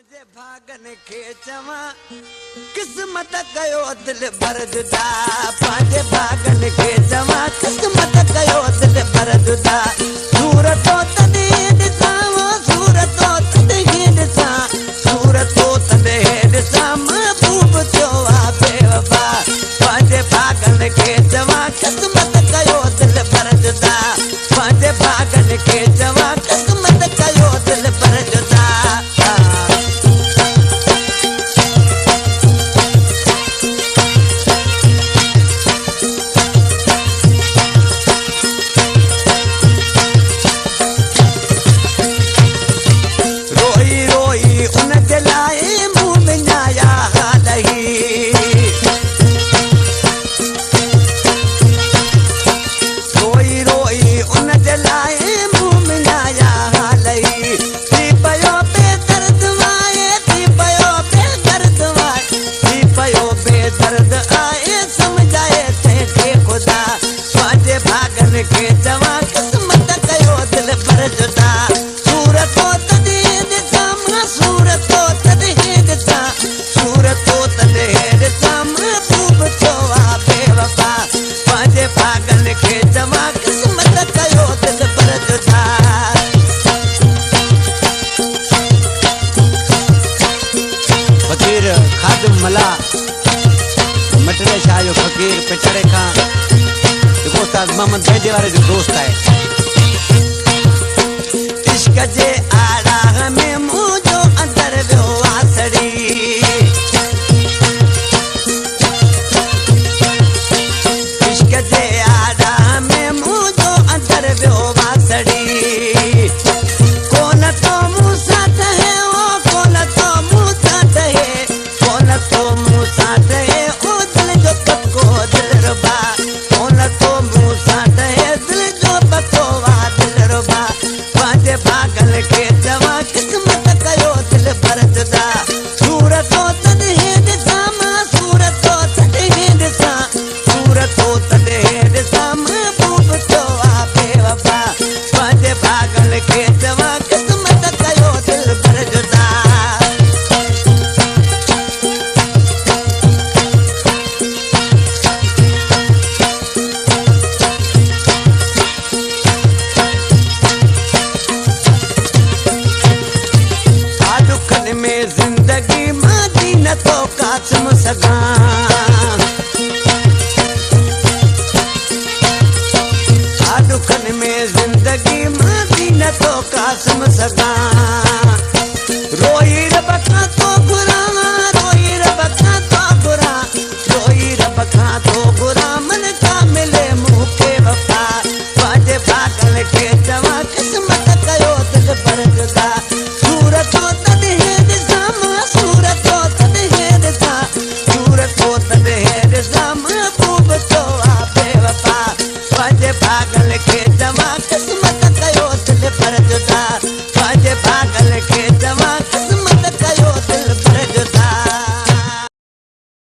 पंहिंजे भागन खे चवां किस्मत कयो दिल भर जुदा पंहिंजे भागन खे चवां किस्मत कयो दिल भर जुदा सूरतो तॾहिं ॾिसां सूरतो तॾहिं ॾिसां सूरतो तॾहिं ॾिसां महबूब थियो आहे बेवफा पंहिंजे भागन खे चवां किस्मत कयो दिल भर जुदा पंहिंजे भागन खे चवां किस्मत कयो दिल भर जुदा मला मटरे शाह जो फकीर पिछड़े खां जेको उस्ताद मोहम्मद बैदे वारे जो दोस्त है इश्क जे आड़ा में मुझो अंदर वियो आसड़ी इश्क जे आड़ा में मुझो अंदर वियो आसड़ी कोन तो मुंह साथ है वो कोन तो मुंह साथ है तो मुँह साथ है ओ दिल जो पक्को दिल रुबा ओन तो मुँह साथ है दिल जो पक्को वा दिल रुबा पंहिंजे भागन खे चवां किस्मत कयो दिल भर जुदा सूरतो तॾहिं ॾिसां मां सूरतो तॾहिं ॾिसां सूरतो तॾहिं ॾिसां महबूब थियो आहे बेवफा पंहिंजे भागन खे चवां किस्मत कयो दिल भर जुदा जिंदगी मादी न तो काचम सगा दुखन में जिंदगी मादी न तो कासम सगा